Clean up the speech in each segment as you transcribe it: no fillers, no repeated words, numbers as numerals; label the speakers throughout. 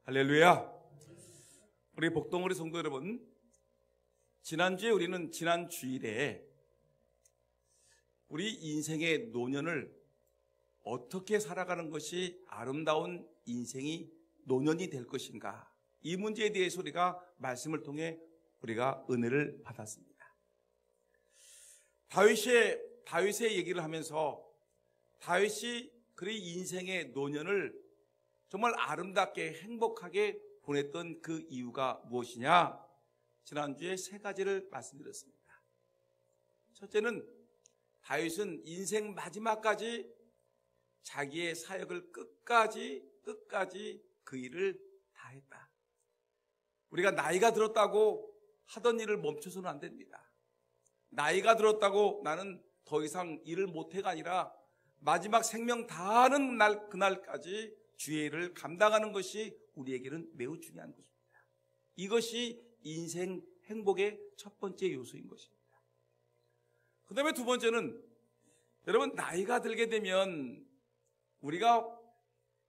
Speaker 1: 할렐루야. 우리 복동우리 성도 여러분, 지난주에 우리는 지난 주일에 우리 인생의 노년을 어떻게 살아가는 것이 아름다운 인생이 노년이 될 것인가, 이 문제에 대해서 우리가 말씀을 통해 우리가 은혜를 받았습니다. 다윗의 얘기를 하면서 다윗이 그의 인생의 노년을 정말 아름답게 행복하게 보냈던 그 이유가 무엇이냐? 지난주에 세 가지를 말씀드렸습니다. 첫째는 다윗은 인생 마지막까지 자기의 사역을 끝까지 그 일을 다했다. 우리가 나이가 들었다고 하던 일을 멈춰서는 안 됩니다. 나이가 들었다고 나는 더 이상 일을 못해가 아니라 마지막 생명 다하는 날, 그날까지 주의 일을 감당하는 것이 우리에게는 매우 중요한 것입니다. 이것이 인생 행복의 첫 번째 요소인 것입니다. 그 다음에 두 번째는, 여러분, 나이가 들게 되면 우리가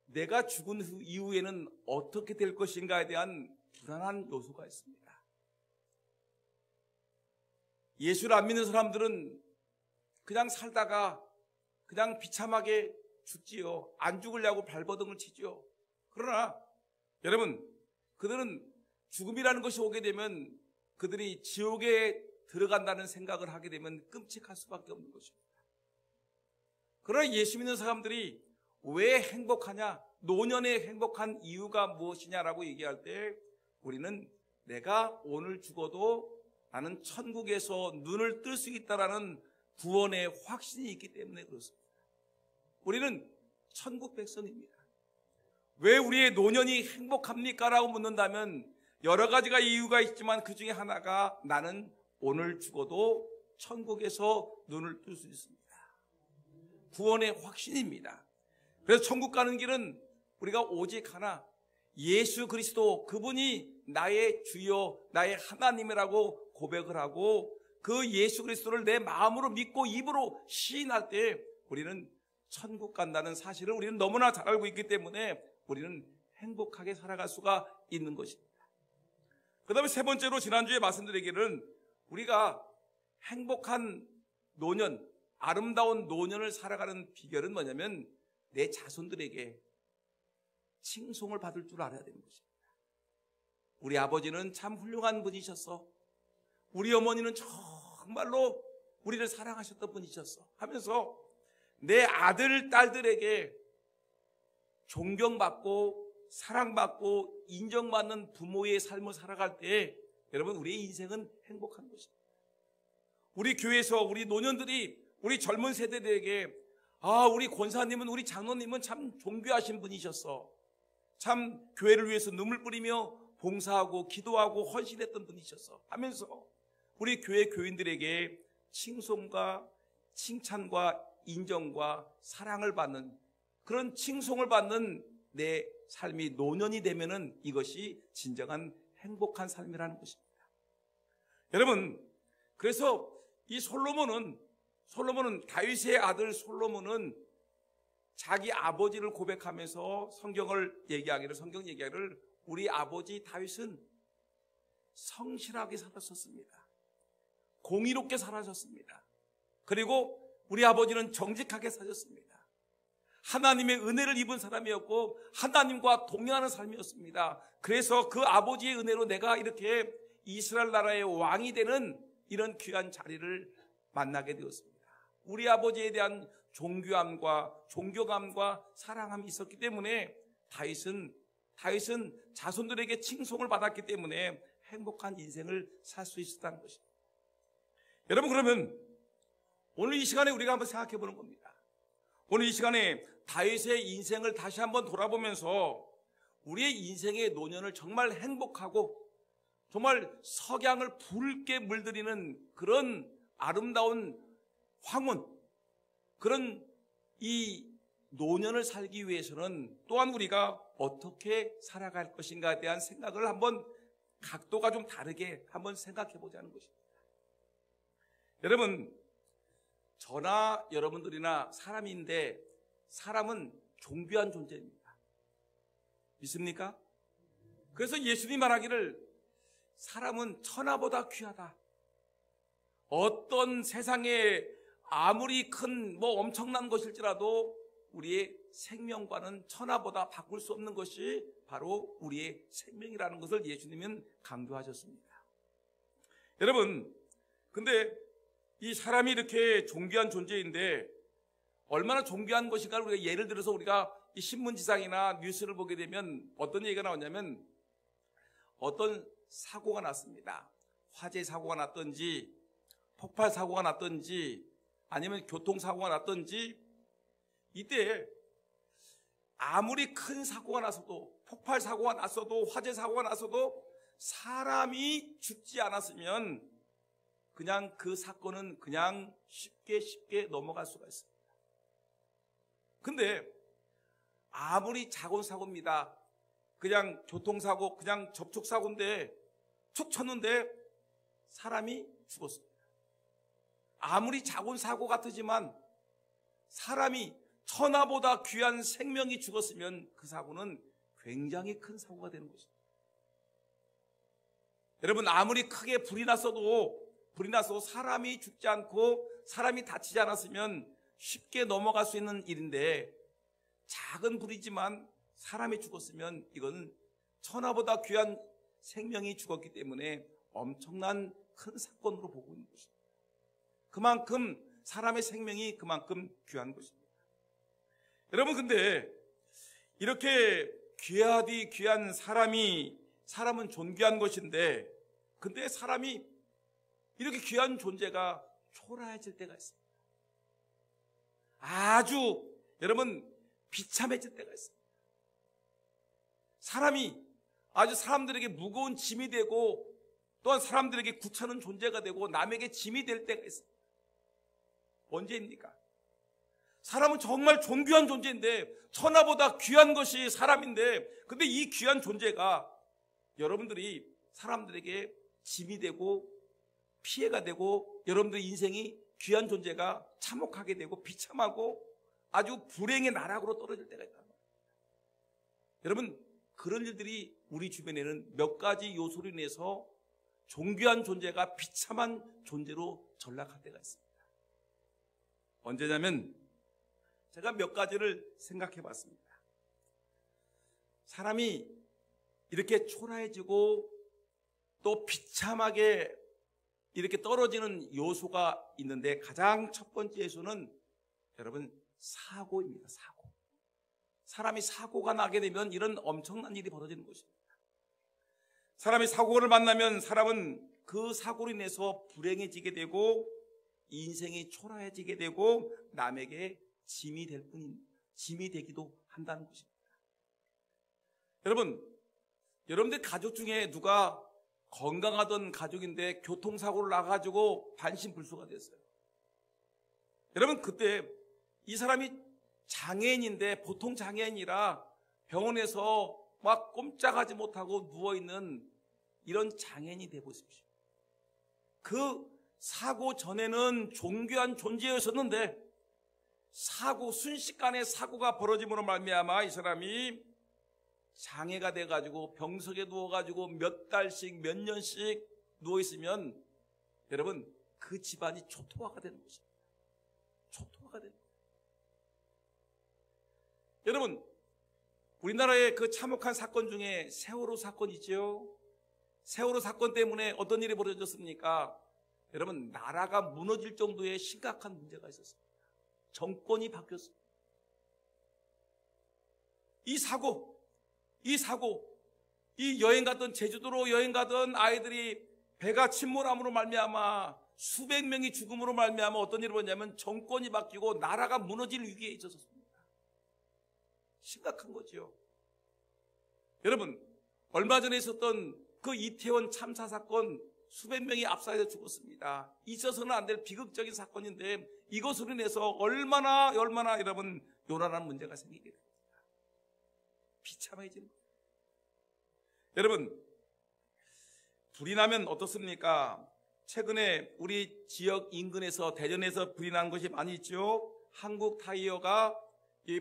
Speaker 1: 내가 죽은 이후에는 어떻게 될 것인가에 대한 불안한 요소가 있습니다. 예수를 안 믿는 사람들은 그냥 살다가 그냥 비참하게 죽지요. 안 죽으려고 발버둥을 치죠. 그러나 여러분, 그들은 죽음이라는 것이 오게 되면 그들이 지옥에 들어간다는 생각을 하게 되면 끔찍할 수밖에 없는 것입니다. 그러나 예수 믿는 사람들이 왜 행복하냐, 노년에 행복한 이유가 무엇이냐라고 얘기할 때 우리는 내가 오늘 죽어도 나는 천국에서 눈을 뜰 수 있다라는 구원의 확신이 있기 때문에 그렇습니다. 우리는 천국 백성입니다. 왜 우리의 노년이 행복합니까? 라고 묻는다면 여러 가지가 이유가 있지만 그 중에 하나가 나는 오늘 죽어도 천국에서 눈을 뜰 수 있습니다. 구원의 확신입니다. 그래서 천국 가는 길은 우리가 오직 하나, 예수 그리스도, 그분이 나의 주여, 나의 하나님이라고 고백을 하고 그 예수 그리스도를 내 마음으로 믿고 입으로 시인할 때 우리는 천국 간다는 사실을 우리는 너무나 잘 알고 있기 때문에 우리는 행복하게 살아갈 수가 있는 것입니다. 그 다음에 세 번째로 지난주에 말씀드리기를, 우리가 행복한 노년, 아름다운 노년을 살아가는 비결은 뭐냐면 내 자손들에게 칭송을 받을 줄 알아야 되는 것입니다. 우리 아버지는 참 훌륭한 분이셨어. 우리 어머니는 정말로 우리를 사랑하셨던 분이셨어 하면서 내 아들, 딸들에게 존경받고 사랑받고 인정받는 부모의 삶을 살아갈 때 여러분, 우리의 인생은 행복한 것입니다. 우리 교회에서 우리 노년들이 우리 젊은 세대들에게 우리 권사님은, 우리 장로님은 참 존귀하신 분이셨어. 참 교회를 위해서 눈물 뿌리며 봉사하고 기도하고 헌신했던 분이셨어 하면서 우리 교회 교인들에게 칭송과 칭찬과 인정과 사랑을 받는, 그런 칭송을 받는 내 삶이 노년이 되면은 이것이 진정한 행복한 삶이라는 것입니다. 여러분, 그래서 이 솔로몬은 다윗의 아들 솔로몬은 자기 아버지를 고백하면서 성경 얘기하기를 우리 아버지 다윗은 성실하게 살았었습니다. 공의롭게 살아셨습니다. 그리고 우리 아버지는 정직하게 사셨습니다. 하나님의 은혜를 입은 사람이었고 하나님과 동행하는 삶이었습니다. 그래서 그 아버지의 은혜로 내가 이렇게 이스라엘 나라의 왕이 되는 이런 귀한 자리를 만나게 되었습니다. 우리 아버지에 대한 존귀함과 존경함과 사랑함이 있었기 때문에 다윗은 자손들에게 칭송을 받았기 때문에 행복한 인생을 살 수 있었다는 것입니다. 여러분, 그러면 오늘 이 시간에 우리가 한번 생각해 보는 겁니다. 오늘 이 시간에 다윗의 인생을 다시 한번 돌아보면서 우리의 인생의 노년을 정말 행복하고 정말 석양을 붉게 물들이는 그런 아름다운 황혼, 그런 이 노년을 살기 위해서는 또한 우리가 어떻게 살아갈 것인가에 대한 생각을 한번 각도가 좀 다르게 한번 생각해 보자는 것입니다. 여러분, 저나 여러분들이나 사람인데 사람은 존귀한 존재입니다. 믿습니까? 그래서 예수님 말하기를 사람은 천하보다 귀하다. 어떤 세상에 아무리 큰 엄청난 것일지라도 우리의 생명과는 천하보다 바꿀 수 없는 것이 바로 우리의 생명이라는 것을 예수님은 강조하셨습니다. 여러분, 근데 이 사람이 이렇게 존귀한 존재인데 얼마나 존귀한 것인가를 우리가 예를 들어서 우리가 이 신문지상이나 뉴스를 보게 되면 어떤 얘기가 나오냐면 어떤 사고가 났습니다. 화재 사고가 났든지 폭발 사고가 났든지 아니면 교통사고가 났든지 이때 아무리 큰 사고가 났어도 폭발 사고가 났어도 화재 사고가 났어도 사람이 죽지 않았으면 그냥 그 사건은 그냥 쉽게 넘어갈 수가 있습니다. 근데 아무리 작은 사고입니다. 그냥 교통사고, 그냥 접촉사고인데 툭 쳤는데 사람이 죽었습니다. 아무리 작은 사고 같으지만 사람이 천하보다 귀한 생명이 죽었으면 그 사고는 굉장히 큰 사고가 되는 것입니다. 여러분, 아무리 크게 불이 나서 사람이 죽지 않고 사람이 다치지 않았으면 쉽게 넘어갈 수 있는 일인데 작은 불이지만 사람이 죽었으면 이건 천하보다 귀한 생명이 죽었기 때문에 엄청난 큰 사건으로 보고 있는 것입니다. 그만큼 사람의 생명이 그만큼 귀한 것입니다. 여러분, 근데 이렇게 귀하디 귀한 사람은 존귀한 것인데 근데 사람이 이렇게 귀한 존재가 초라해질 때가 있습니다. 아주 여러분 비참해질 때가 있습니다. 사람이 아주 사람들에게 무거운 짐이 되고 또한 사람들에게 구차는 존재가 되고 남에게 짐이 될 때가 있습니다. 언제입니까? 사람은 정말 존귀한 존재인데 천하보다 귀한 것이 사람인데 근데 이 귀한 존재가 여러분들이 사람들에게 짐이 되고 피해가 되고 여러분들의 인생이 귀한 존재가 참혹하게 되고 비참하고 아주 불행의 나락으로 떨어질 때가 있다. 여러분, 그런 일들이 우리 주변에는 몇 가지 요소로 인해서 존귀한 존재가 비참한 존재로 전락할 때가 있습니다. 언제냐면 제가 몇 가지를 생각해 봤습니다. 사람이 이렇게 초라해지고 또 비참하게 이렇게 떨어지는 요소가 있는데 가장 첫 번째 요소는 여러분 사고입니다. 사고. 사람이 사고가 나게 되면 이런 엄청난 일이 벌어지는 것입니다. 사람이 사고를 만나면 사람은 그 사고로 인해서 불행해지게 되고 인생이 초라해지게 되고 남에게 짐이 될 뿐인 짐이 되기도 한다는 것입니다. 여러분들 가족 중에 누가 건강하던 가족인데 교통사고를 나가지고 반신불수가 됐어요. 여러분, 그때 이 사람이 장애인인데 보통 장애인이라 병원에서 막 꼼짝하지 못하고 누워있는 이런 장애인이 되어보십시오. 그 사고 전에는 존귀한 존재였었는데 순식간에 사고가 벌어짐으로 말미암아 이 사람이 장애가 돼가지고 병석에 누워가지고 몇 달씩 몇 년씩 누워있으면 여러분 그 집안이 초토화가 되는 것입니다. 초토화가 되는 거예요. 여러분, 우리나라의 그 참혹한 사건 중에 세월호 사건이죠. 세월호 사건 때문에 어떤 일이 벌어졌습니까? 여러분, 나라가 무너질 정도의 심각한 문제가 있었습니다. 정권이 바뀌었습니다. 이 여행 가던 제주도로 여행 가던 아이들이 배가 침몰함으로 말미암아 수백 명이 죽음으로 말미암아 어떤 일이 벌어졌냐면 정권이 바뀌고 나라가 무너질 위기에 있었습니다. 심각한 거죠. 여러분, 얼마 전에 있었던 그 이태원 참사 사건 수백 명이 압사해서 죽었습니다. 있어서는 안 될 비극적인 사건인데 이것으로 인해서 얼마나 여러분 요란한 문제가 생기게 됩니다. 비참해지는 거예요. 여러분, 불이 나면 어떻습니까? 최근에 우리 지역 인근에서 대전에서 불이 난 것이 많이 있죠. 한국 타이어가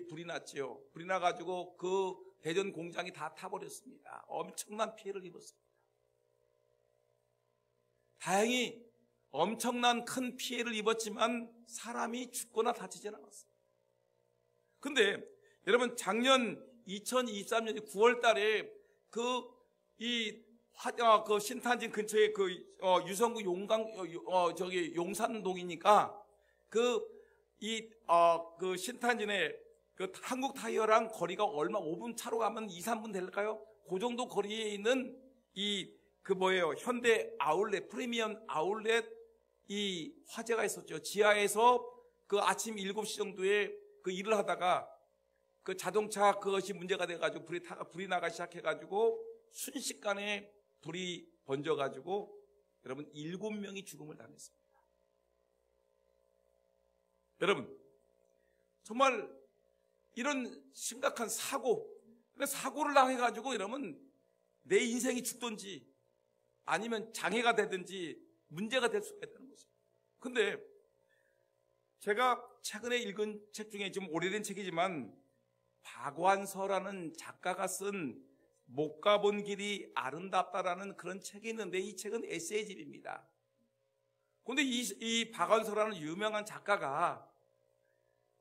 Speaker 1: 불이 났죠. 불이 나가지고 그 대전 공장이 다 타버렸습니다. 엄청난 피해를 입었습니다. 다행히 엄청난 큰 피해를 입었지만 사람이 죽거나 다치지는 않았어요. 근데 여러분, 작년 2023년 9월 달에 그 신탄진 근처에 유성구 용산동이니까 신탄진에 한국 타이어랑 거리가 얼마, 5분 차로 가면 2, 3분 될까요? 그 정도 거리에 있는 현대 아울렛, 프리미엄 아울렛 화재가 있었죠. 지하에서 아침 7시 정도에 일을 하다가 자동차 그것이 문제가 돼가지고 불이 나가기 시작해가지고 순식간에 불이 번져가지고 여러분 7명이 죽음을 당했습니다. 여러분, 정말 이런 심각한 사고를 당해가지고 이러면 내 인생이 죽든지 아니면 장애가 되든지 문제가 될 수가 있다는 것입니다. 근데 제가 최근에 읽은 책 중에 좀 오래된 책이지만 박완서라는 작가가 쓴 못 가본 길이 아름답다라는 그런 책이 있는데, 이 책은 에세이집입니다. 그런데 이 박완서라는 유명한 작가가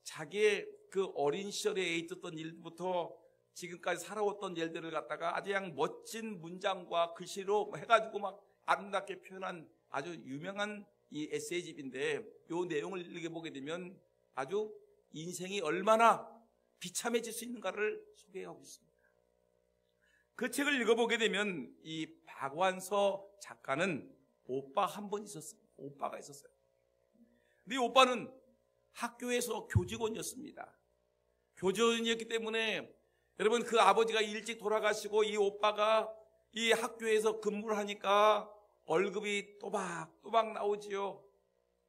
Speaker 1: 자기의 어린 시절에 있었던 일부터 지금까지 살아왔던 일들을 갖다가 아주 그냥 멋진 문장과 글씨로 해가지고 막 아름답게 표현한 아주 유명한 이 에세이집인데, 이 내용을 읽어보게 되면 아주 인생이 얼마나 비참해질 수 있는가를 소개하고 있습니다. 그 책을 읽어보게 되면 이 박완서 작가는 오빠 한 번 있었어요. 오빠가 있었어요. 근데 이 오빠는 학교에서 교직원이었습니다. 교직원이었기 때문에 여러분, 그 아버지가 일찍 돌아가시고 이 오빠가 이 학교에서 근무를 하니까 월급이 또박또박 나오지요.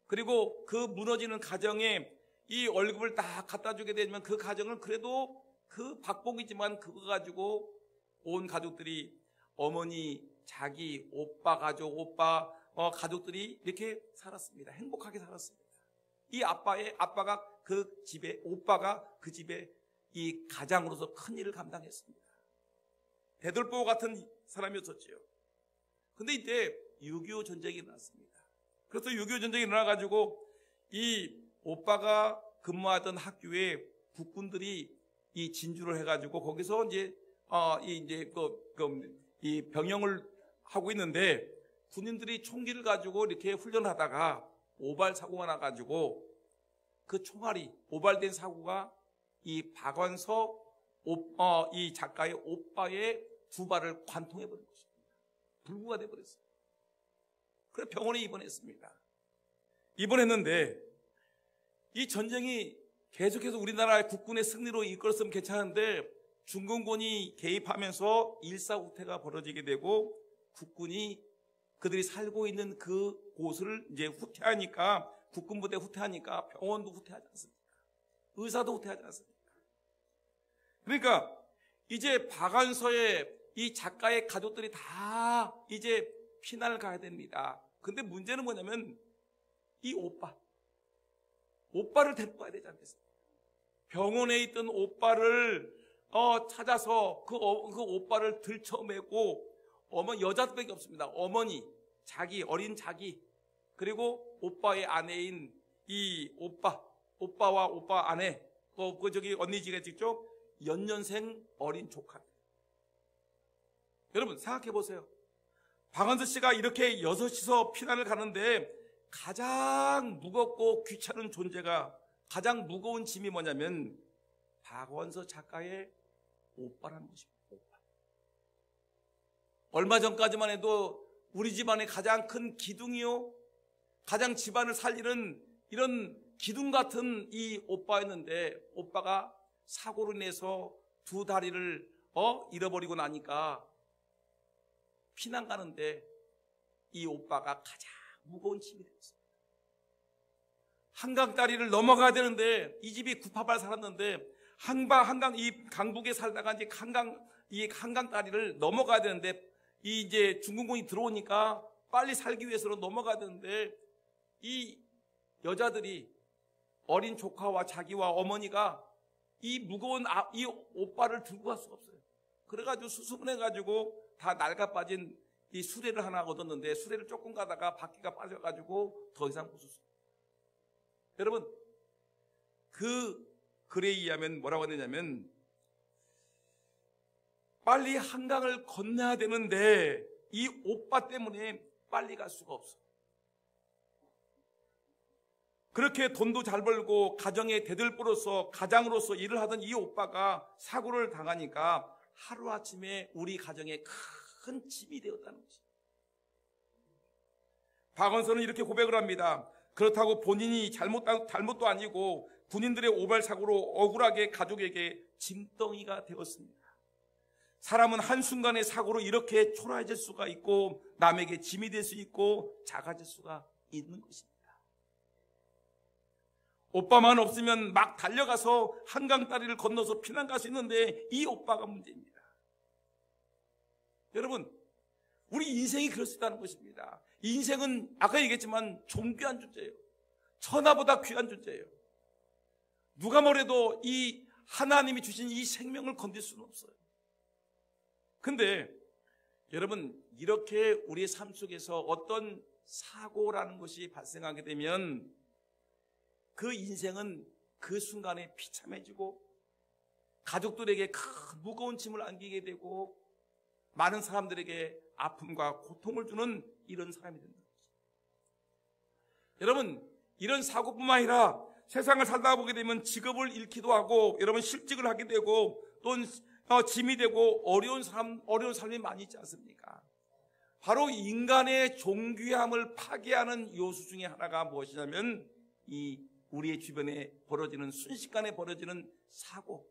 Speaker 1: 그리고 그 무너지는 가정에 이 월급을 다 갖다 주게 되면 그 가정은 그래도 그 박복이지만 그거 가지고 온 가족들이, 어머니, 자기, 오빠 가족, 가족들이 이렇게 살았습니다. 행복하게 살았습니다. 이 오빠가 그 집에 이 가장으로서 큰 일을 감당했습니다. 대들보 같은 사람이었었지요. 근데 이때 6.25 전쟁이 일어났습니다. 그래서 6.25 전쟁이 일어나가지고 이 오빠가 근무하던 학교에 국군들이 이 진주를 해가지고 거기서 이 병영을 하고 있는데, 군인들이 총기를 가지고 이렇게 훈련하다가 오발 사고가 나가지고 그 총알이 오발된 사고가 이 박완서 이 작가의 오빠의 두 발을 관통해버린 것입니다. 불구가 돼버렸어요. 그래서 병원에 입원했습니다. 입원했는데 이 전쟁이 계속해서 우리나라의 국군의 승리로 이끌었으면 괜찮은데, 중공군이 개입하면서 일사후퇴가 벌어지게 되고 국군이 그들이 살고 있는 그 곳을 이제 후퇴하니까, 국군부대 후퇴하니까 병원도 후퇴하지 않습니까? 의사도 후퇴하지 않습니까? 그러니까 이제 박완서의 이 작가의 가족들이 다 이제 피난을 가야 됩니다. 근데 문제는 뭐냐면 이 오빠를 데리고 가야 되지 않겠습니까? 병원에 있던 오빠를 찾아서 그 오빠를 들쳐매고, 여자들밖에 없습니다. 어머니, 어린 자기, 그리고 오빠의 아내인 이 오빠와 오빠 아내, 언니지가 직접 연년생 어린 조카. 여러분 생각해 보세요. 박완서 씨가 이렇게 6이서 피난을 가는데 가장 무겁고 귀찮은 존재가, 가장 무거운 짐이 뭐냐면 박완서 작가의 오빠라는 것입니다. 오빠. 얼마 전까지만 해도 우리 집안의 가장 큰 기둥이요, 가장 집안을 살리는 이런 기둥 같은 이 오빠였는데, 오빠가 사고로 인해서 두 다리를 잃어버리고 나니까 피난 가는데 이 오빠가 가장 무거운 짐이 되었습니다. 한강 다리를 넘어가야 되는데, 이 집이 구파발 살았는데 한강 이 강북에 살다가 이제 한강 다리를 넘어가야 되는데, 이제 중공군이 들어오니까 빨리 살기 위해서는 넘어가야 되는데, 이 여자들이, 어린 조카와 자기와 어머니가 이 무거운 이 오빠를 들고 갈 수가 없어요. 그래가지고 수습해가지고 다 낡아 빠진 이 수레를 하나 얻었는데 수레를 조금 가다가 바퀴가 빠져가지고 더 이상 못 썼어요. 여러분, 그 글에 의하면 뭐라고 하느냐면 빨리 한강을 건너야 되는데 이 오빠 때문에 빨리 갈 수가 없어. 그렇게 돈도 잘 벌고 가정의 대들보로서 가장으로서 일을 하던 이 오빠가 사고를 당하니까 하루아침에 우리 가정에 큰 짐이 되었다는 거지. 박원선은 이렇게 고백을 합니다. 그렇다고 본인이 잘못도 아니고 군인들의 오발사고로 억울하게 가족에게 짐덩이가 되었습니다. 사람은 한순간의 사고로 이렇게 초라해질 수가 있고 남에게 짐이 될 수 있고 작아질 수가 있는 것입니다. 오빠만 없으면 막 달려가서 한강 다리를 건너서 피난 갈 수 있는데 이 오빠가 문제입니다. 여러분, 우리 인생이 그럴 수 있다는 것입니다. 인생은 아까 얘기했지만 존귀한 존재예요. 천하보다 귀한 존재예요. 누가 뭐래도 이 하나님이 주신 이 생명을 건들 수는 없어요. 근데 여러분, 이렇게 우리의 삶 속에서 어떤 사고라는 것이 발생하게 되면 그 인생은 그 순간에 비참해지고 가족들에게 큰 무거운 짐을 안기게 되고 많은 사람들에게 아픔과 고통을 주는 이런 사람이 된다. 여러분, 이런 사고뿐만 아니라 세상을 살다 보게 되면 직업을 잃기도 하고 여러분 실직을 하게 되고 또는 짐이 되고 어려운 삶이 많이 있지 않습니까? 바로 인간의 존귀함을 파괴하는 요소 중에 하나가 무엇이냐면 이 우리의 주변에 벌어지는 순식간에 벌어지는 사고.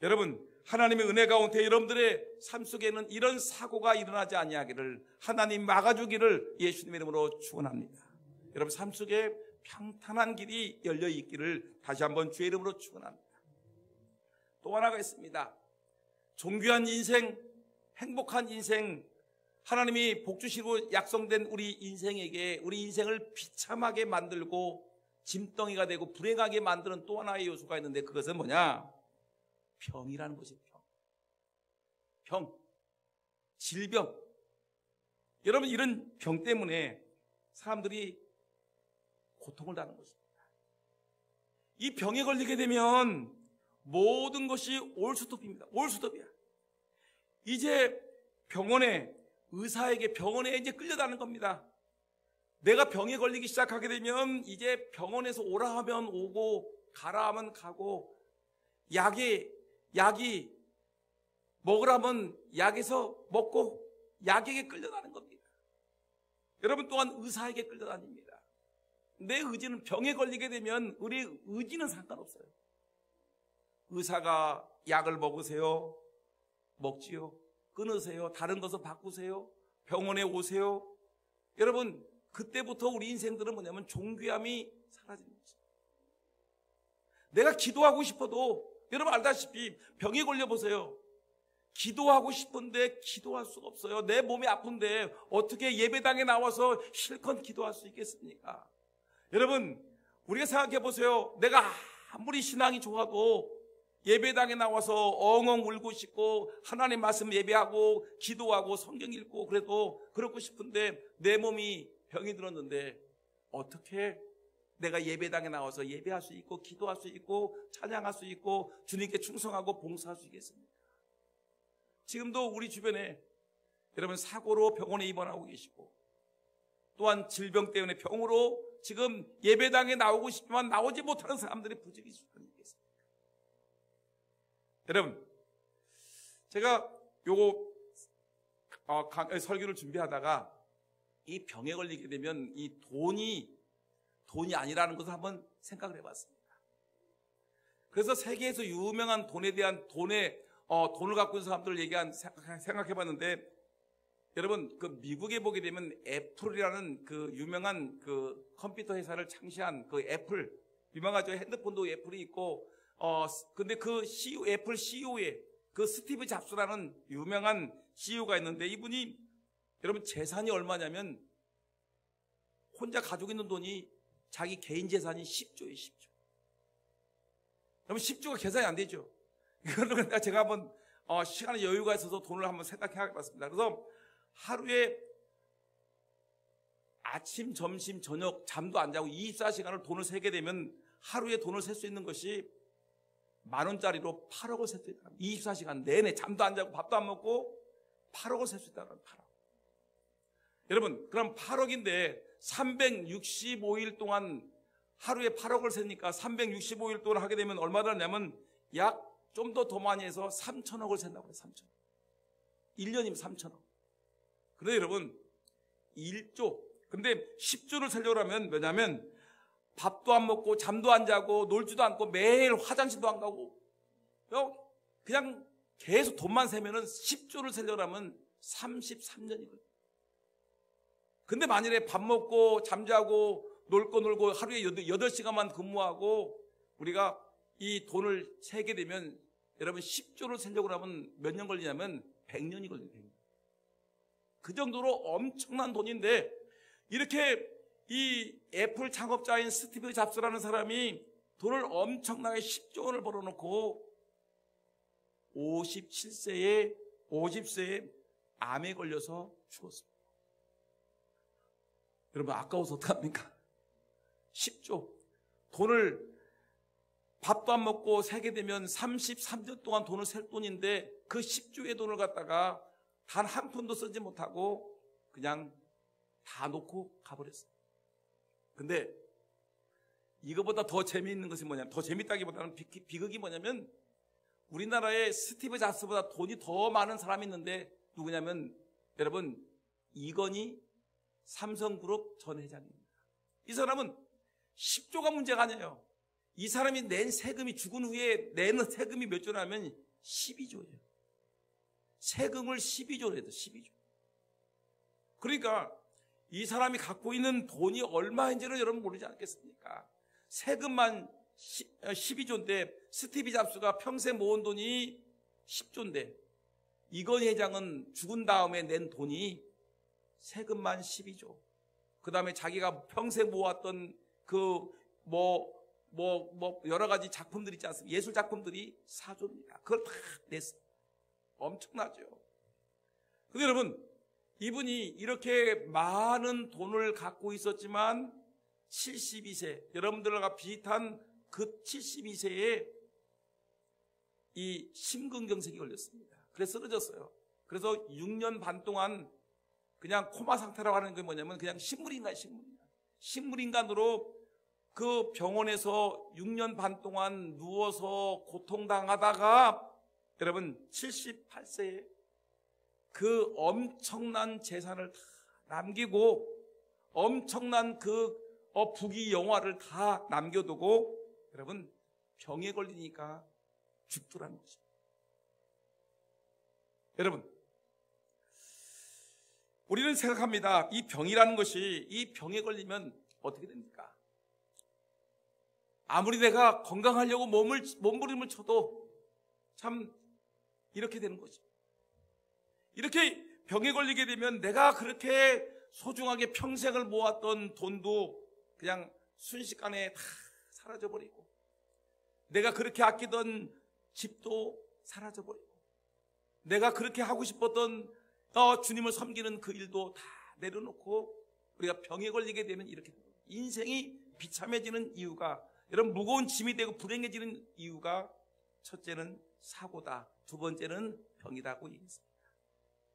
Speaker 1: 여러분, 하나님의 은혜 가운데 여러분들의 삶 속에는 이런 사고가 일어나지 아니하기를 하나님 막아주기를 예수님의 이름으로 축원합니다. 여러분 삶 속에 평탄한 길이 열려 있기를 다시 한번 주의 이름으로 축원합니다. 또 하나가 있습니다. 존귀한 인생, 행복한 인생, 하나님이 복 주시고 약속된 우리 인생에게 우리 인생을 비참하게 만들고 짐덩이가 되고 불행하게 만드는 또 하나의 요소가 있는데 그것은 뭐냐? 병이라는 것이에요. 병, 질병. 여러분, 이런 병 때문에 사람들이 고통을 당하는 것입니다. 이 병에 걸리게 되면 모든 것이 올스톱입니다. 올스톱이야. 이제 의사에게 병원에 이제 끌려다는 겁니다. 내가 병에 걸리기 시작하게 되면 이제 병원에서 오라 하면 오고 가라 하면 가고 약이 먹으라면 약에서 먹고 약에게 끌려다는 겁니다. 여러분 또한 의사에게 끌려다닙니다. 내 의지는 병에 걸리게 되면 우리의 의지는 상관없어요. 의사가 약을 먹으세요. 먹지요. 끊으세요. 다른 것을 바꾸세요. 병원에 오세요. 여러분 그때부터 우리 인생들은 뭐냐면 존귀함이 사라지는 거죠. 내가 기도하고 싶어도 여러분 알다시피 병에 걸려보세요. 기도하고 싶은데 기도할 수가 없어요. 내 몸이 아픈데 어떻게 예배당에 나와서 실컷 기도할 수 있겠습니까? 여러분 우리가 생각해 보세요. 내가 아무리 신앙이 좋아도 예배당에 나와서 엉엉 울고 싶고 하나님 말씀 예배하고 기도하고 성경 읽고 그래도 그러고 싶은데 내 몸이 병이 들었는데 어떻게 내가 예배당에 나와서 예배할 수 있고 기도할 수 있고 찬양할 수 있고 주님께 충성하고 봉사할 수 있겠습니까? 지금도 우리 주변에 여러분 사고로 병원에 입원하고 계시고 또한 질병 때문에 병으로 지금 예배당에 나오고 싶지만 나오지 못하는 사람들이 부지기 수많이 있겠습니다. 여러분 제가 요거 설교를 준비하다가 이 병에 걸리게 되면 이 돈이 아니라는 것을 한번 생각을 해봤습니다. 그래서 세계에서 유명한 돈에 대한 돈을 갖고 있는 사람들을 생각해봤는데 여러분 그 미국에 보게 되면 애플이라는 그 유명한 그 컴퓨터 회사를 창시한 그 애플 유명하죠. 핸드폰도 애플이 있고 근데 그 CEO 애플 CEO의 그 스티브 잡스라는 유명한 CEO가 있는데 이분이 여러분 재산이 얼마냐면 혼자 가지고 있는 돈이 자기 개인 재산이 10조예요. 10조. 여러분 10조가 계산이 안 되죠. 이거는 제가 한번 시간에 여유가 있어서 돈을 한번 생각해 봤습니다. 그래서 하루에 아침, 점심, 저녁 잠도 안 자고 24시간을 돈을 세게 되면 하루에 돈을 셀 수 있는 것이 10,000원짜리로 8억을 셀 수 있다. 24시간 내내 잠도 안 자고 밥도 안 먹고 8억을 셀 수 있다는 8억. 여러분, 그럼 8억인데 365일 동안 하루에 8억을 세니까 365일 동안 하게 되면 얼마 되냐면 약 좀 더 많이 해서 3,000억을 센다고 해요. 3,000억. 1년이면 3,000억. 그런데 여러분 1조. 근데 10조를 세려고 하면 뭐냐면 밥도 안 먹고 잠도 안 자고 놀지도 않고 매일 화장실도 안 가고 그냥 계속 돈만 세면은 10조를 세려고 하면 33년이거든요. 근데 만일에 밥 먹고 잠자고 놀 거 놀고 하루에 8시간만 근무하고 우리가 이 돈을 세게 되면 여러분 10조를 세려고 하면 몇 년 걸리냐면 100년이 걸려요. 100년. 그 정도로 엄청난 돈인데 이렇게 이 애플 창업자인 스티브 잡스라는 사람이 돈을 엄청나게 10조 원을 벌어놓고 50세에 암에 걸려서 죽었습니다. 여러분 아까워서 어떡합니까? 10조 돈을 밥도 안 먹고 세게 되면 33년 동안 돈을 셀 돈인데 그 10조의 돈을 갖다가 단 한 푼도 쓰지 못하고 그냥 다 놓고 가버렸어요. 근데 이거보다 더 재미있는 것이 뭐냐면, 더 재밌다기보다는 비극이 뭐냐면 우리나라에 스티브 잡스보다 돈이 더 많은 사람이 있는데 누구냐면 여러분 이건희 삼성그룹 전 회장입니다. 이 사람은 10조가 문제가 아니에요. 이 사람이 낸 세금이 죽은 후에 내는 세금이 몇 조냐면 12조예요. 세금을 12조로 해도 12조. 그러니까 이 사람이 갖고 있는 돈이 얼마인지는 여러분 모르지 않겠습니까? 세금만 12조인데 스티브 잡스가 평생 모은 돈이 10조인데 이건희 회장은 죽은 다음에 낸 돈이 세금만 12조. 그 다음에 자기가 평생 모았던 여러 가지 작품들 있지 않습니까? 예술 작품들이 4조입니다. 그걸 다 냈어요. 엄청나죠. 근데 여러분, 이분이 이렇게 많은 돈을 갖고 있었지만 72세, 여러분들과 비슷한 그 72세에 이 심근경색이 걸렸습니다. 그래서 쓰러졌어요. 그래서 6년 반 동안 그냥 코마 상태라고 하는 게 뭐냐면 그냥 식물인간으로 그 병원에서 6년 반 동안 누워서 고통당하다가 여러분 78세에 그 엄청난 재산을 다 남기고 엄청난 그 부귀 영화를 다 남겨두고 여러분 병에 걸리니까 죽더라는 거죠. 여러분 우리는 생각합니다. 이 병이라는 것이 이 병에 걸리면 어떻게 됩니까? 아무리 내가 건강하려고 몸부림을 쳐도 참 이렇게 되는 거죠. 이렇게 병에 걸리게 되면 내가 그렇게 소중하게 평생을 모았던 돈도 그냥 순식간에 다 사라져버리고 내가 그렇게 아끼던 집도 사라져버리고 내가 그렇게 하고 싶었던 주님을 섬기는 그 일도 다 내려놓고 우리가 병에 걸리게 되면 이렇게 됩니다. 인생이 비참해지는 이유가 여러분 무거운 짐이 되고 불행해지는 이유가 첫째는 사고다. 두 번째는 병이라고 얘기했습니다.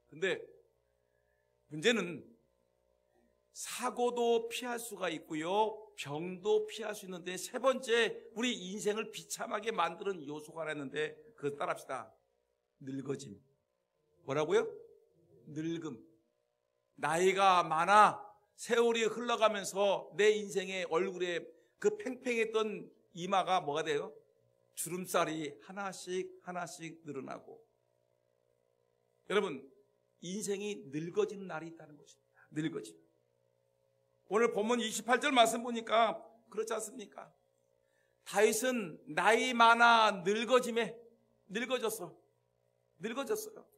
Speaker 1: 근데 문제는 사고도 피할 수가 있고요. 병도 피할 수 있는데 세 번째 우리 인생을 비참하게 만드는 요소가 하나 있는데 그거 따라합시다. 늙어짐. 뭐라고요? 늙음. 나이가 많아 세월이 흘러가면서 내 인생의 얼굴에 그 팽팽했던 이마가 뭐가 돼요? 주름살이 하나씩 늘어나고 여러분 인생이 늙어지는 날이 있다는 것입니다. 늙어짐. 오늘 본문 28절 말씀 보니까 그렇지 않습니까? 다윗은 나이 많아 늙어졌어요.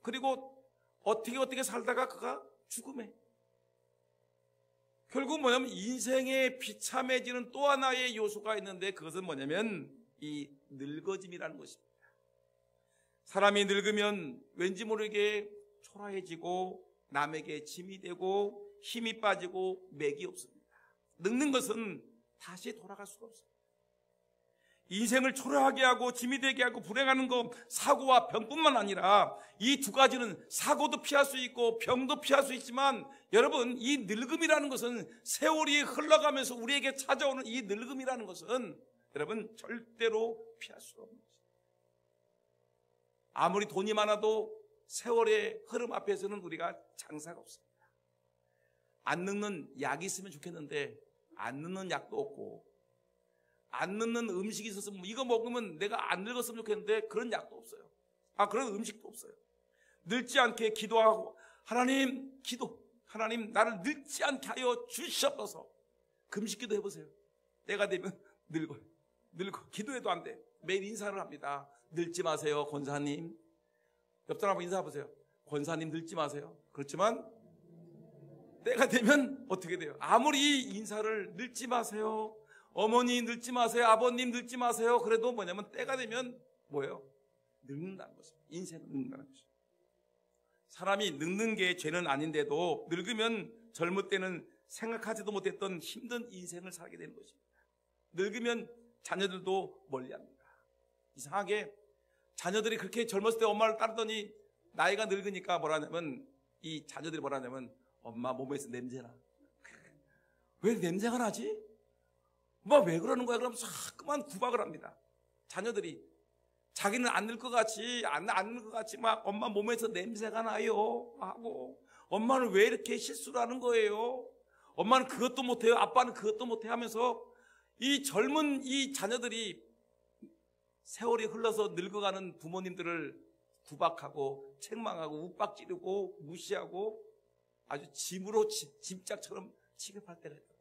Speaker 1: 그리고 어떻게 살다가 그가 죽음에. 결국 뭐냐면 인생에 비참해지는 또 하나의 요소가 있는데 그것은 뭐냐면 이 늙어짐이라는 것입니다. 사람이 늙으면 왠지 모르게 초라해지고 남에게 짐이 되고 힘이 빠지고 맥이 없습니다. 늙는 것은 다시 돌아갈 수가 없어요. 인생을 초라하게 하고 짐이 되게 하고 불행하는 것, 사고와 병뿐만 아니라 이 두 가지는 사고도 피할 수 있고 병도 피할 수 있지만, 여러분, 이 늙음이라는 것은 세월이 흘러가면서 우리에게 찾아오는 이 늙음이라는 것은 여러분 절대로 피할 수가 없는 것입니다. 아무리 돈이 많아도 세월의 흐름 앞에서는 우리가 장사가 없습니다. 안 늙는 약이 있으면 좋겠는데 안 늙는 약도 없고, 안 늙는 음식이 있었으면 이거 먹으면 내가 안 늙었으면 좋겠는데 그런 약도 없어요. 그런 음식도 없어요. 늙지 않게 기도하고 하나님 나를 늙지 않게 하여 주시옵소서. 금식기도 해보세요. 때가 되면 늙어 기도해도 안 돼. 매일 인사를 합니다. 늙지 마세요 권사님. 옆 사람하고 인사해보세요. 권사님 늙지 마세요. 그렇지만 때가 되면 어떻게 돼요? 아무리 인사를 늙지 마세요, 어머니 늙지 마세요, 아버님 늙지 마세요, 그래도 뭐냐면 때가 되면 뭐예요? 늙는다는 것입니다. 인생은 늙는다는 것입니다. 사람이 늙는 게 죄는 아닌데도 늙으면 젊을 때는 생각하지도 못했던 힘든 인생을 살게 되는 것입니다. 늙으면 자녀들도 멀리합니다. 이상하게 자녀들이 그렇게 젊었을 때 엄마를 따르더니 나이가 늙으니까 뭐라냐면, 이 자녀들이 뭐라냐면, 엄마 몸에서 냄새나. 왜 냄새가 나지? 엄마 왜 그러는 거야? 그러면서 자꾸만 구박을 합니다. 자녀들이 자기는 안 늙을 것 같이 안 늙을 것 같이 막 엄마 몸에서 냄새가 나요 하고, 엄마는 왜 이렇게 실수를 하는 거예요? 엄마는 그것도 못해요, 아빠는 그것도 못해 하면서 이 젊은 이 자녀들이 세월이 흘러서 늙어가는 부모님들을 구박하고 책망하고 윽박지르고 무시하고 아주 짐으로 짐짝처럼 취급할 때가 있다.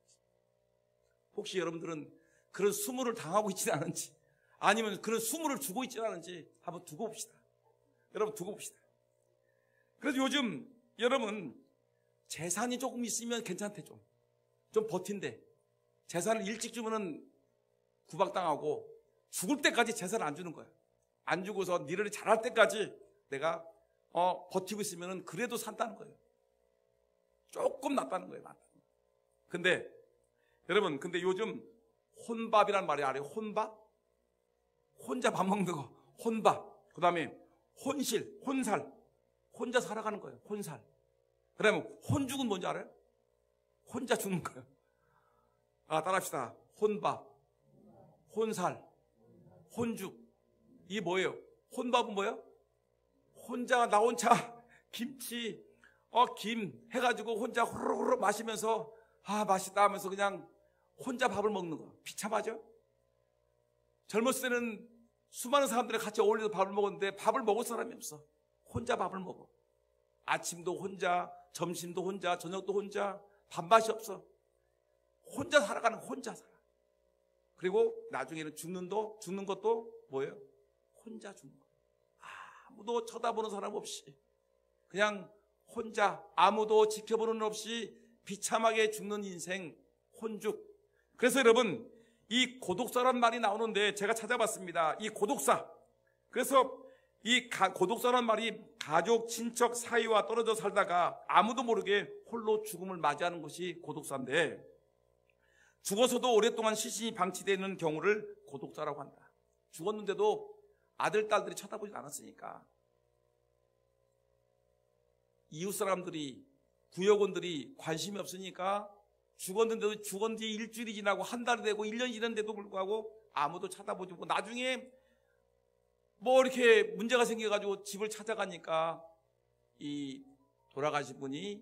Speaker 1: 혹시 여러분들은 그런 수모를 당하고 있지는 않은지, 아니면 그런 수모를 주고 있지는 않은지 한번 두고 봅시다. 여러분 두고 봅시다. 그래서 요즘 여러분 재산이 조금 있으면 괜찮대. 좀 버틴대. 재산을 일찍 주면은 구박당하고 죽을 때까지 재산을 안 주는 거야. 안 주고서 니를 잘할 때까지 내가 버티고 있으면은 그래도 산다는 거예요. 조금 낫다는 거예요. 근데 여러분, 근데 요즘 혼밥이란 말이 알아요? 혼밥? 혼자 밥 먹는 거 혼밥. 그 다음에 혼실, 혼살. 혼자 살아가는 거예요. 혼살. 그 다음에 혼죽은 뭔지 알아요? 혼자 죽는 거예요. 따라합시다. 혼밥, 혼살, 혼죽. 이게 뭐예요? 혼밥은 뭐예요? 혼자 나 혼자 김치 김 해가지고 혼자 호로호로 마시면서 맛있다 하면서 그냥 혼자 밥을 먹는 거. 비참하죠? 젊었을 때는 수많은 사람들이 같이 어울려서 밥을 먹었는데 밥을 먹을 사람이 없어. 혼자 밥을 먹어. 아침도 혼자, 점심도 혼자, 저녁도 혼자, 밥맛이 없어. 혼자 살아가는 거, 혼자 살아. 그리고 나중에는 죽는 것도 뭐예요? 혼자 죽는 거. 아무도 쳐다보는 사람 없이 그냥 혼자, 아무도 지켜보는 없이 비참하게 죽는 인생, 혼죽. 그래서 여러분, 이 고독사란 말이 나오는데 제가 찾아봤습니다. 이 고독사. 그래서 이 고독사란 말이 가족, 친척 사이와 떨어져 살다가 아무도 모르게 홀로 죽음을 맞이하는 것이 고독사인데, 죽어서도 오랫동안 시신이 방치되는 경우를 고독사라고 한다. 죽었는데도 아들, 딸들이 쳐다보지 않았으니까, 이웃 사람들이, 구역원들이 관심이 없으니까 죽었는데도 죽은 지 일주일이 지나고 한 달이 되고 1년이 지났는데도 불구하고 아무도 쳐다보지 않고, 나중에 뭐 이렇게 문제가 생겨가지고 집을 찾아가니까 이 돌아가신 분이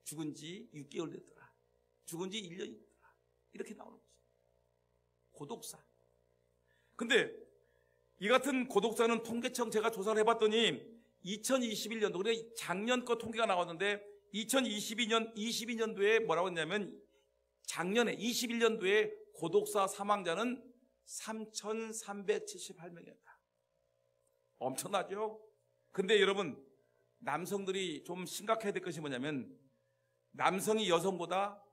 Speaker 1: 죽은 지 6개월 됐더라, 죽은 지 1년이 됐더라, 이렇게 나오는 거죠. 고독사. 근데 이 같은 고독사는 통계청 제가 조사를 해봤더니 2021년도, 그래 작년 거 통계가 나왔는데 2022년도에 뭐라고 했냐면, 작년에 21년도에 고독사 사망자는 3,378명이었다. 엄청나죠? 근데 여러분, 남성들이 좀 심각해야 될 것이 뭐냐면, 남성이 여성보다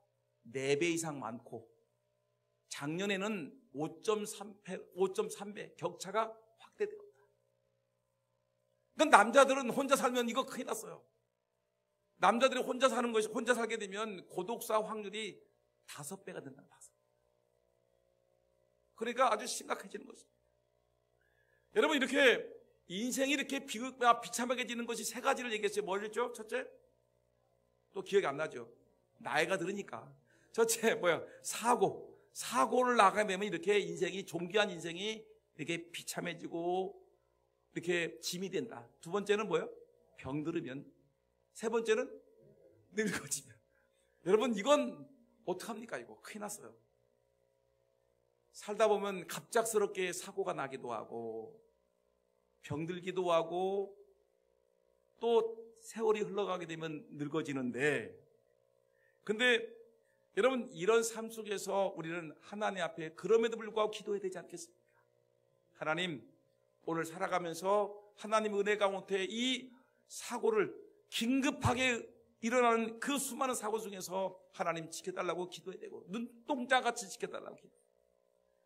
Speaker 1: 4배 이상 많고, 작년에는 5.3배 격차가 확대되었다. 그러니까 남자들은 혼자 살면 이거 큰일 났어요. 남자들이 혼자 살게 되면 고독사 확률이 5배가 된다는 거죠. 그러니까 아주 심각해지는 것입니다. 여러분, 이렇게 인생이 이렇게 비참하게지는 것이 3가지를 얘기했어요. 뭐였죠? 첫째, 또 기억이 안 나죠. 나이가 들으니까. 첫째, 사고를 나가게 되면 이렇게 인생이, 존귀한 인생이 이렇게 비참해지고 이렇게 짐이 된다. 2번째는 뭐예요? 병들으면. 3번째는 늙어지면. 여러분, 이건 어떡합니까? 이거 큰일 났어요. 살다 보면 갑작스럽게 사고가 나기도 하고 병들기도 하고 또 세월이 흘러가게 되면 늙어지는데, 근데 여러분, 이런 삶 속에서 우리는 하나님 앞에 그럼에도 불구하고 기도해야 되지 않겠습니까? 하나님, 오늘 살아가면서 하나님의 은혜 가운데 이 사고를, 긴급하게 일어나는 그 수많은 사고 중에서 하나님 지켜달라고 기도해야 되고, 눈동자같이 지켜달라고 기도.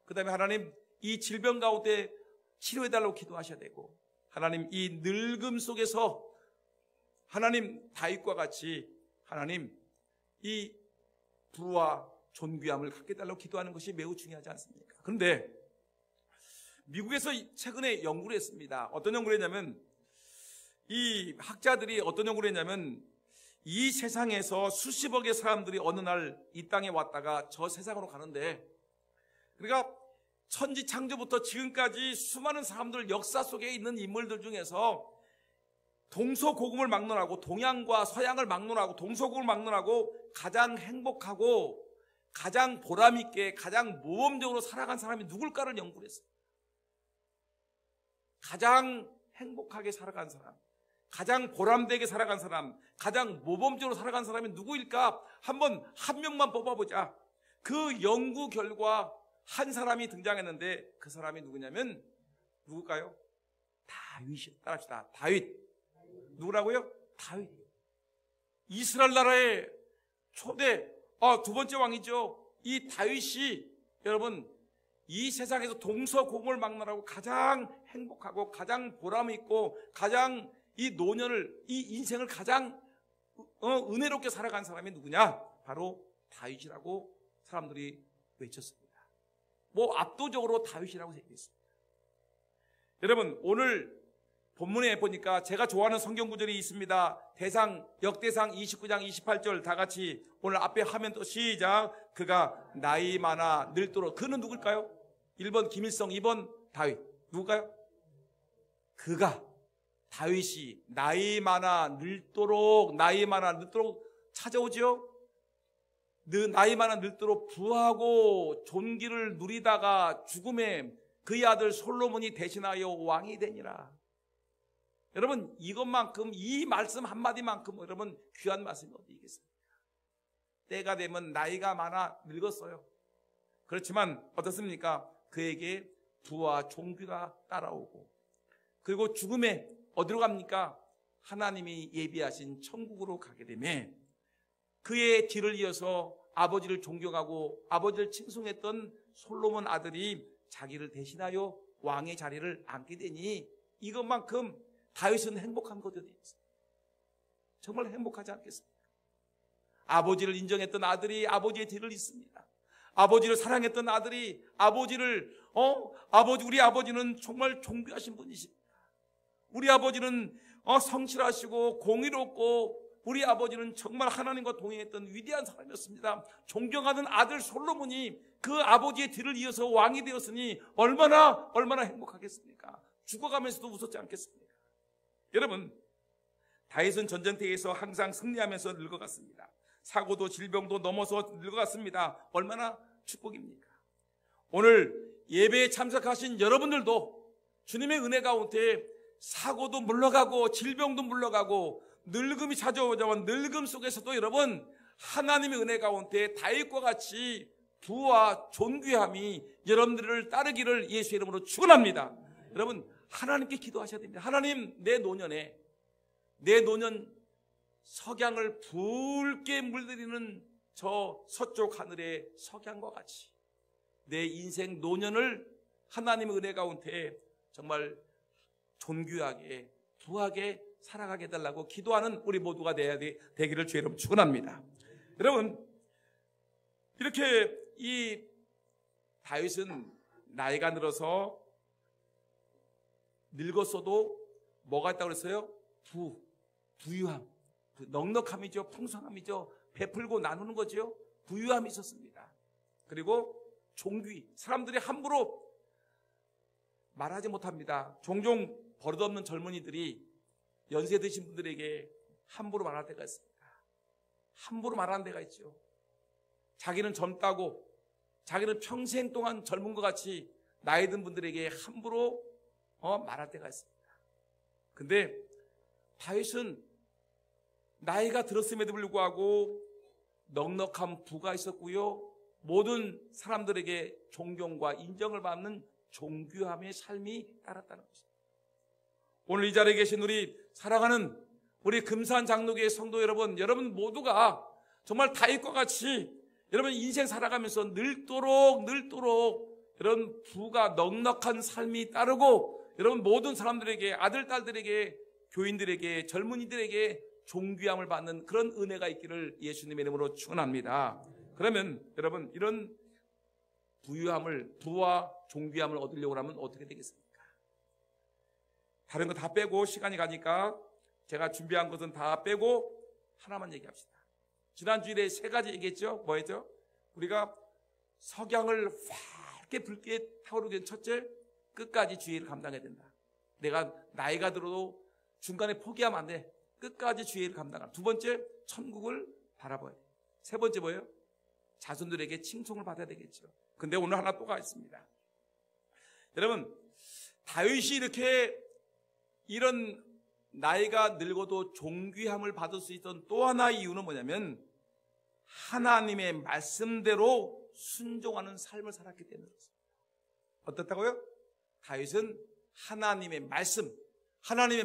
Speaker 1: 그 다음에 하나님, 이 질병 가운데 치료해달라고 기도하셔야 되고, 하나님, 이 늙음 속에서 하나님, 다윗과 같이 하나님, 이 부와 존귀함을 갖게 해달라고 기도하는 것이 매우 중요하지 않습니까? 그런데 미국에서 최근에 연구를 했습니다. 어떤 연구를 했냐면, 이 학자들이 어떤 연구를 했냐면, 이 세상에서 수십억의 사람들이 어느 날 이 땅에 왔다가 저 세상으로 가는데, 그러니까 천지 창조부터 지금까지 수많은 사람들, 역사 속에 있는 인물들 중에서 동서고금을 막론하고, 동양과 서양을 막론하고 동서고금을 막론하고 가장 행복하고 가장 보람있게 가장 모범적으로 살아간 사람이 누굴까를 연구를 했어요. 가장 행복하게 살아간 사람, 가장 보람되게 살아간 사람, 가장 모범적으로 살아간 사람이 누구일까? 한 명만 뽑아보자. 그 연구 결과 한 사람이 등장했는데, 그 사람이 누구냐면, 누굴까요? 다윗이요. 따라합시다. 다윗. 누구라고요? 다윗. 이스라엘 나라의 초대, 2번째 왕이죠. 이 다윗이, 여러분, 이 세상에서 동서고금을 막론하고 가장 행복하고 가장 보람있고 가장 이 노년을, 이 인생을 가장 은혜롭게 살아간 사람이 누구냐? 바로 다윗이라고 사람들이 외쳤습니다. 압도적으로 다윗이라고 얘기했습니다. 여러분, 오늘 본문에 보니까 제가 좋아하는 성경 구절이 있습니다. 역대상 29장 28절 다 같이 오늘 앞에 화면 또 시작. 그가 나이 많아 늙도록. 그는 누굴까요? 1번 김일성, 2번 다윗. 누굴까요? 그가, 다윗이 나이 많아 늙도록 찾아오죠. 나이 많아 늙도록 부하고 존귀를 누리다가 죽음에 그의 아들 솔로몬이 대신하여 왕이 되니라. 여러분, 이것만큼, 이 말씀 한마디만큼 여러분 귀한 말씀이 어디 있겠습니까? 때가 되면 나이가 많아 늙었어요. 그렇지만 어떻습니까? 그에게 부와 존귀가 따라오고, 그리고 죽음에 어디로 갑니까? 하나님이 예비하신 천국으로 가게 되면 그의 뒤를 이어서 아버지를 존경하고 아버지를 칭송했던 솔로몬 아들이 자기를 대신하여 왕의 자리를 앉게 되니, 이것만큼 다윗은 행복한 것이 어디 있습니까? 정말 행복하지 않겠습니까? 아버지를 인정했던 아들이 아버지의 뒤를 잇습니다. 아버지를 사랑했던 아들이 우리 아버지는 정말 존귀하신 분이십니다. 우리 아버지는 성실하시고 공의롭고, 우리 아버지는 정말 하나님과 동행했던 위대한 사람이었습니다. 존경하는 아들 솔로몬이 그 아버지의 뒤를 이어서 왕이 되었으니 얼마나 행복하겠습니까? 죽어가면서도 웃었지 않겠습니까? 여러분, 다윗은 전쟁터에서 항상 승리하면서 늙어갔습니다. 사고도 질병도 넘어서 늙어갔습니다. 얼마나 축복입니까? 오늘 예배에 참석하신 여러분들도 주님의 은혜 가운데 사고도 물러가고 질병도 물러가고 늙음이 찾아오자면 늙음 속에서도 여러분 하나님의 은혜 가운데 다윗과 같이 부와 존귀함이 여러분들을 따르기를 예수의 이름으로 축원합니다. 여러분, 하나님께 기도하셔야 됩니다. 하나님, 내 노년 석양을 붉게 물들이는 저 서쪽 하늘의 석양과 같이 내 인생 노년을 하나님의 은혜 가운데 정말 존귀하게 부하게 살아가게 해달라고 기도하는 우리 모두가 되기를 주의 이름 축원합니다. 여러분, 이렇게 이 다윗은 나이가 들어서 늙었어도 뭐가 있다고 그랬어요? 부유함, 넉넉함이죠. 풍성함이죠. 베풀고 나누는 거죠. 부유함이 있었습니다. 그리고 종귀, 사람들이 함부로 말하지 못합니다. 종종 버릇없는 젊은이들이 연세 드신 분들에게 함부로 말할 때가 있습니다. 함부로 말하는 데가 있죠. 자기는 젊다고, 자기는 평생 동안 젊은 것 같이 나이 든 분들에게 함부로 말할 때가 있습니다. 근데 다윗은 나이가 들었음에도 불구하고 넉넉한 부가 있었고요, 모든 사람들에게 존경과 인정을 받는 존귀함의 삶이 따랐다는 것입니다. 오늘 이 자리에 계신 우리 사랑하는 우리 금산 장로교회 성도 여러분 모두가 정말 다윗과 같이 여러분 인생 살아가면서 늘도록 이런 부가 넉넉한 삶이 따르고 여러분 모든 사람들에게, 아들, 딸들에게, 교인들에게, 젊은이들에게 존귀함을 받는 그런 은혜가 있기를 예수님의 이름으로 축원합니다. 그러면 여러분 이런 부와 존귀함을 얻으려고 하면 어떻게 되겠습니까? 다른 거 다 빼고 시간이 가니까 제가 준비한 것은 다 빼고 하나만 얘기합시다. 지난주일에 3가지 얘기했죠. 뭐였죠? 우리가 석양을 밝게 붉게 타오르게 된 첫째, 끝까지 주의 일을 감당해야 된다. 내가 나이가 들어도 중간에 포기하면 안 돼. 끝까지 주의 일을 감당하라. 두 번째, 천국을 바라봐야 돼. 세 번째 뭐예요? 자손들에게 칭송을 받아야 되겠죠. 근데 오늘 하나 또 있습니다. 여러분, 다윗이 이렇게 이런 나이가 늙어도 존귀함을 받을 수 있던 또 하나의 이유는 뭐냐면 하나님의 말씀대로 순종하는 삶을 살았기 때문에 그렇습니다. 어떻다고요? 다윗은 하나님의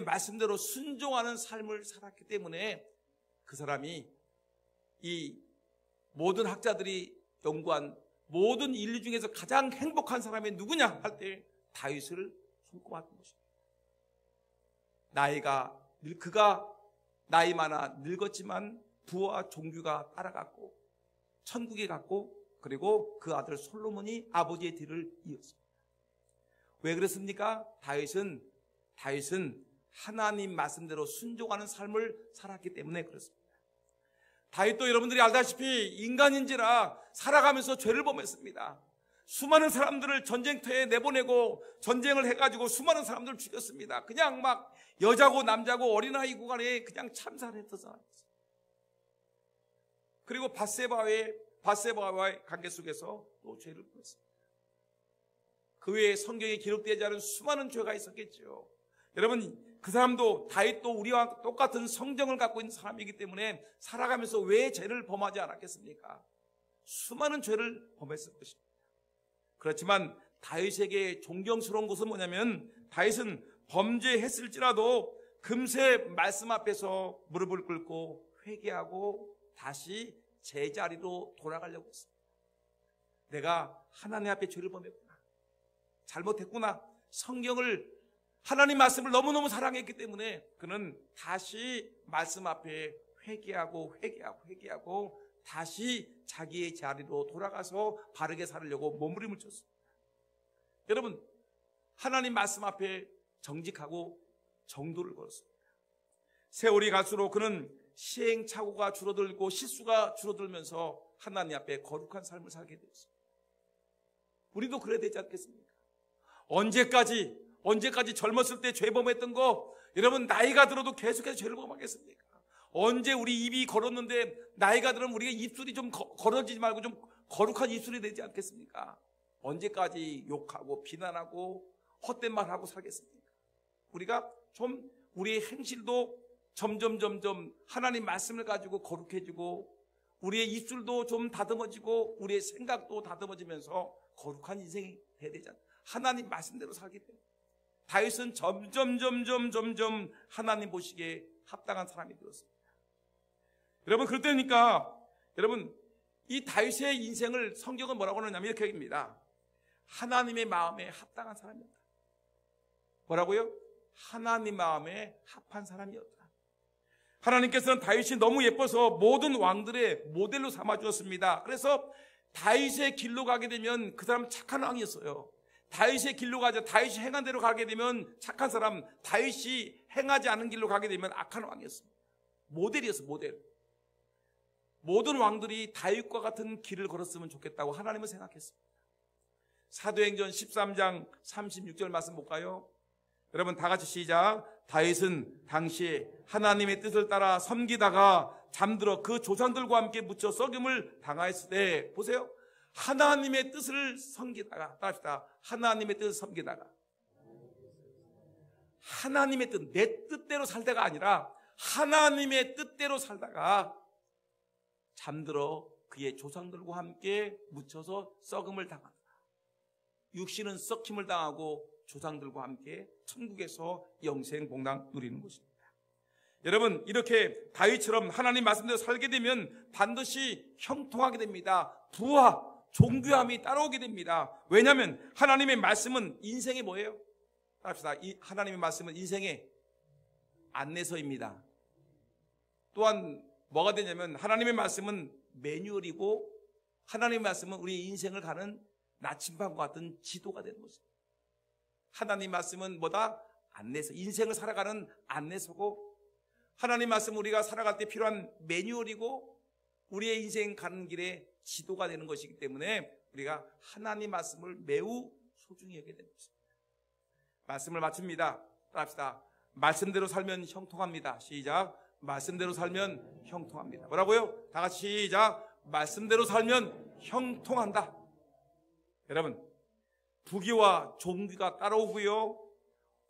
Speaker 1: 말씀대로 순종하는 삶을 살았기 때문에 그 사람이 이 모든 학자들이 연구한 모든 인류 중에서 가장 행복한 사람이 누구냐 할 때 다윗을 손꼽았던 것입니다. 그가 나이 많아 늙었지만 부와 존귀가 따라갔고 천국에 갔고 그리고 그 아들 솔로몬이 아버지의 뒤를 이었습니다. 왜 그렇습니까? 다윗은 하나님 말씀대로 순종하는 삶을 살았기 때문에 그렇습니다. 다윗도 여러분들이 알다시피 인간인지라 살아가면서 죄를 범했습니다. 수많은 사람들을 전쟁터에 내보내고 전쟁을 해가지고 수많은 사람들을 죽였습니다. 그냥 막 여자고 남자고 어린아이 구간에 그냥 참사를 했던 사람이었어요. 그리고 바세바와의 관계 속에서 또 죄를 범했습니다. 그 외에 성경에 기록되지 않은 수많은 죄가 있었겠죠. 여러분, 그 사람도 다윗도 우리와 똑같은 성정을 갖고 있는 사람이기 때문에 살아가면서 왜 죄를 범하지 않았겠습니까? 수많은 죄를 범했을 것입니다. 그렇지만 다윗에게 존경스러운 것은 뭐냐면 다윗은 범죄했을지라도 금세 말씀 앞에서 무릎을 꿇고 회개하고 다시 제자리로 돌아가려고 했습니다. 내가 하나님 앞에 죄를 범했구나, 잘못했구나, 하나님 말씀을 너무너무 사랑했기 때문에 그는 다시 말씀 앞에 회개하고 다시 자기의 자리로 돌아가서 바르게 살으려고 몸부림을 쳤습니다. 여러분, 하나님 말씀 앞에 정직하고 정도를 걸었습니다. 세월이 갈수록 그는 시행착오가 줄어들고 실수가 줄어들면서 하나님 앞에 거룩한 삶을 살게 되었습니다. 우리도 그래야 되지 않겠습니까? 언제까지 젊었을 때 죄 범했던 거 여러분 나이가 들어도 계속해서 죄를 범하겠습니까? 언제 우리 입이 걸었는데 나이가 들으면 우리가 입술이 좀 걸어지지 말고 좀 거룩한 입술이 되지 않겠습니까? 언제까지 욕하고 비난하고 헛된 말하고 살겠습니까? 우리가 좀 우리의 행실도 점점 하나님 말씀을 가지고 거룩해지고 우리의 입술도 좀 다듬어지고 우리의 생각도 다듬어지면서 거룩한 인생이 돼야 되잖아요. 하나님 말씀대로 살기 때문에 다윗은 점점 하나님 보시기에 합당한 사람이 되었습니다. 여러분, 그럴 때니까 여러분 이 다윗의 인생을 성경은 뭐라고 하느냐면 이렇게 얘기합니다. 하나님의 마음에 합당한 사람이었다. 뭐라고요? 하나님 마음에 합한 사람이었다. 하나님께서는 다윗이 너무 예뻐서 모든 왕들의 모델로 삼아주었습니다. 그래서 다윗의 길로 가게 되면 그 사람은 착한 왕이었어요. 다윗의 길로 가자, 다윗이 행한 대로 가게 되면 착한 사람, 다윗이 행하지 않은 길로 가게 되면 악한 왕이었습니다. 모델이었어요, 모델. 모든 왕들이 다윗과 같은 길을 걸었으면 좋겠다고 하나님은 생각했습니다. 사도행전 13장 36절 말씀 볼까요? 여러분 다 같이 시작. 다윗은 당시에 하나님의 뜻을 따라 섬기다가 잠들어 그 조상들과 함께 묻혀 썩임을 당하였을 때, 보세요. 하나님의 뜻을 섬기다가, 따라합시다. 하나님의 뜻을 섬기다가, 하나님의 뜻, 내 뜻대로 살다가 아니라 하나님의 뜻대로 살다가 잠들어 그의 조상들과 함께 묻혀서 썩음을 당한다. 육신은 썩힘을 당하고 조상들과 함께 천국에서 영생 복락 누리는 것입니다. 여러분, 이렇게 다윗처럼 하나님 말씀대로 살게 되면 반드시 형통하게 됩니다. 부와 존귀함이 따라오게 됩니다. 왜냐하면 하나님의 말씀은 인생의 뭐예요? 따라합시다. 하나님의 말씀은 인생의 안내서입니다. 또한 뭐가 되냐면 하나님의 말씀은 매뉴얼이고 하나님의 말씀은 우리 인생을 가는 나침반과 같은 지도가 되는 것입니다. 하나님 말씀은 뭐다? 안내서, 인생을 살아가는 안내서고, 하나님 말씀은 우리가 살아갈 때 필요한 매뉴얼이고 우리의 인생 가는 길에 지도가 되는 것이기 때문에 우리가 하나님 말씀을 매우 소중히 여겨야 되는 것입니다. 말씀을 마칩니다. 따라합시다. 말씀대로 살면 형통합니다. 시작. 말씀대로 살면 형통합니다. 뭐라고요? 다 같이 시작. 말씀대로 살면 형통한다. 여러분, 부귀와 존귀가 따라오고요,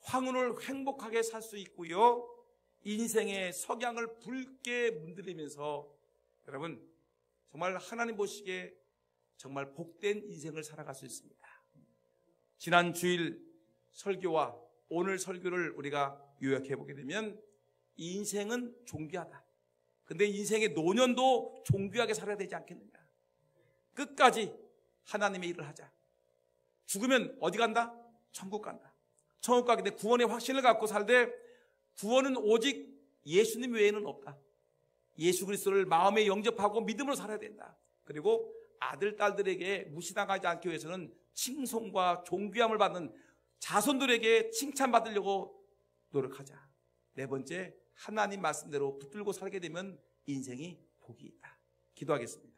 Speaker 1: 황혼을 행복하게 살 수 있고요, 인생의 석양을 붉게 문드리면서 여러분 정말 하나님 보시기에 정말 복된 인생을 살아갈 수 있습니다. 지난 주일 설교와 오늘 설교를 우리가 요약해 보게 되면 인생은 존귀하다. 근데 인생의 노년도 존귀하게 살아야 되지 않겠느냐. 끝까지 하나님의 일을 하자. 죽으면 어디 간다? 천국 간다. 천국 가게 돼 구원의 확신을 갖고 살되 구원은 오직 예수님 외에는 없다. 예수 그리스도를 마음에 영접하고 믿음으로 살아야 된다. 그리고 아들, 딸들에게 무시당하지 않기 위해서는 칭송과 존귀함을 받는 자손들에게 칭찬받으려고 노력하자. 네 번째, 하나님 말씀대로 붙들고 살게 되면 인생이 복이 있다. 기도하겠습니다.